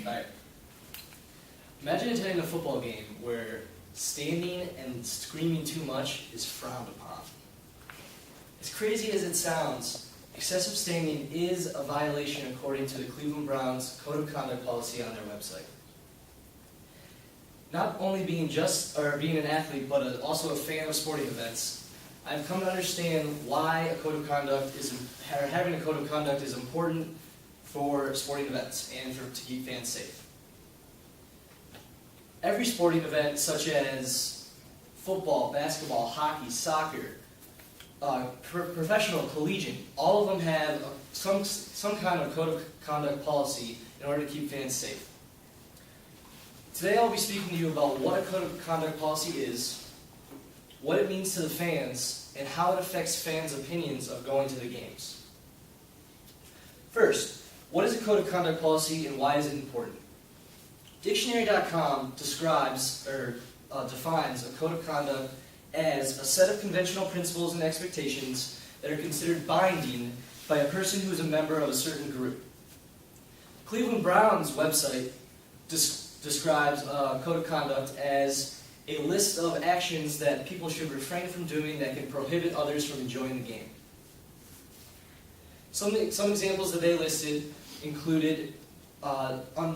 Alright. Imagine attending a football game where standing and screaming too much is frowned upon. As crazy as it sounds, excessive standing is a violation according to the Cleveland Browns Code of Conduct policy on their website. Not only being an athlete, but also a fan of sporting events, I've come to understand why having a code of conduct is important for sporting events and to keep fans safe. Every sporting event, such as football, basketball, hockey, soccer, professional, collegiate, all of them have some kind of code of conduct policy in order to keep fans safe. Today I'll be speaking to you about what a code of conduct policy is, what it means to the fans, and how it affects fans' opinions of going to the games. First, what is a code of conduct policy and why is it important? Dictionary.com defines a code of conduct as a set of conventional principles and expectations that are considered binding by a person who is a member of a certain group. Cleveland Browns website describes a code of conduct as a list of actions that people should refrain from doing that can prohibit others from enjoying the game. Some examples that they listed included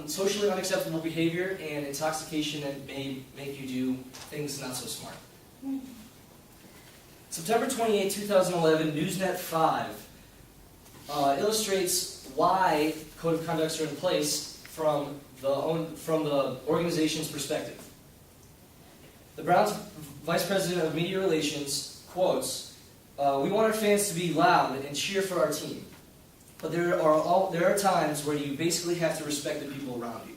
socially unacceptable behavior and intoxication that may make you do things not so smart. September 28, 2011, Newsnet 5 illustrates why code of conducts are in place from the organization's perspective. The Browns Vice President of Media Relations quotes, "We want our fans to be loud and cheer for our team, but there are times where you basically have to respect the people around you."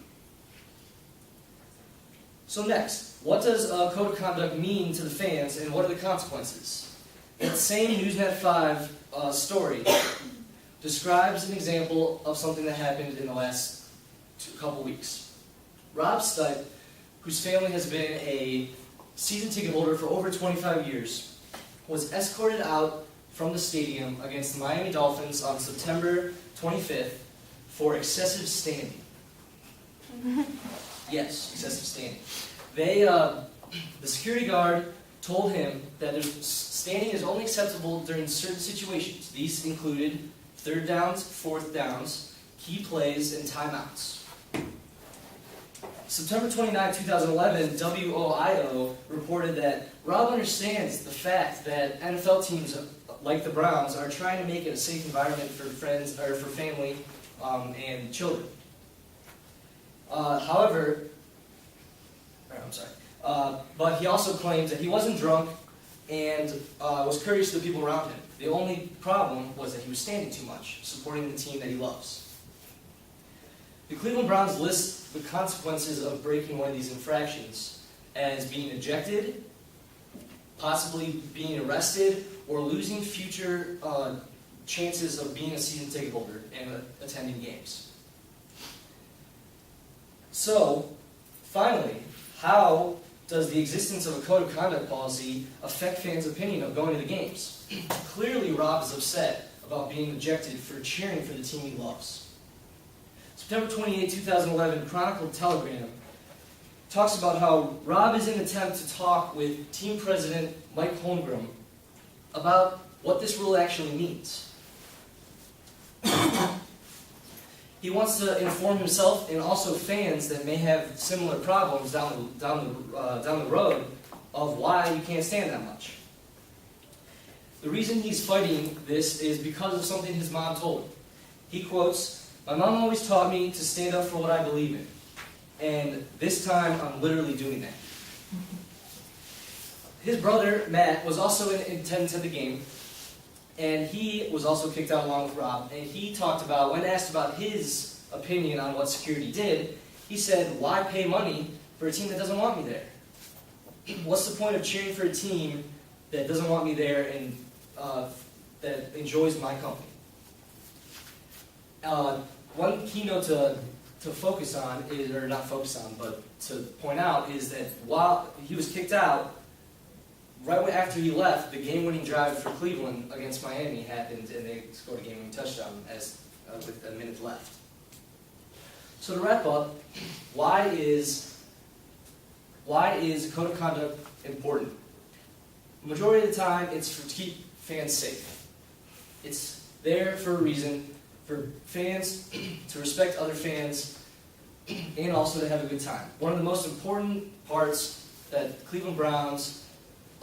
So next, what does a code of conduct mean to the fans and what are the consequences? That same Newsnet 5 story describes an example of something that happened in the last couple weeks. Rob Stipe, whose family has been a season ticket holder for over 25 years, was escorted out from the stadium against the Miami Dolphins on September 25th for excessive standing. Yes, excessive standing. The security guard told him that standing is only acceptable during certain situations. These included third downs, fourth downs, key plays, and timeouts. September 29, 2011, WOIO reported that Rob understands the fact that NFL teams like the Browns are trying to make it a safe environment for friends or for family and children. But he also claims that he wasn't drunk and was courteous to the people around him. The only problem was that he was standing too much, supporting the team that he loves. The Cleveland Browns list the consequences of breaking one of these infractions as being ejected, possibly being arrested, or losing future chances of being a season ticket holder and attending games. So, finally, how does the existence of a code of conduct policy affect fans' opinion of going to the games? Clearly, Rob is upset about being ejected for cheering for the team he loves. September 28, 2011, Chronicle Telegram talks about how Rob is in an attempt to talk with team president Mike Holmgren about what this rule actually means. He wants to inform himself and also fans that may have similar problems down the road of why you can't stand that much. The reason he's fighting this is because of something his mom told him. He quotes, "My mom always taught me to stand up for what I believe in, and this time I'm literally doing that." His brother, Matt, was also in attendance at the game, and he was also kicked out along with Rob, and he talked about, when asked about his opinion on what security did, he said, "Why pay money for a team that doesn't want me there? What's the point of cheering for a team that doesn't want me there and that enjoys my company?" One keynote to focus on, or not focus on, but to point out, is that while he was kicked out, right after he left, the game-winning drive for Cleveland against Miami happened, and they scored a game-winning touchdown with a minute left. So to wrap up, why is a code of conduct important? The majority of the time, it's to keep fans safe. It's there for a reason, for fans to respect other fans, and also to have a good time. One of the most important parts that Cleveland Browns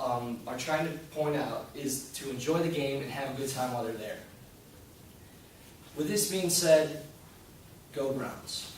are trying to point out is to enjoy the game and have a good time while they're there. With this being said, go Browns.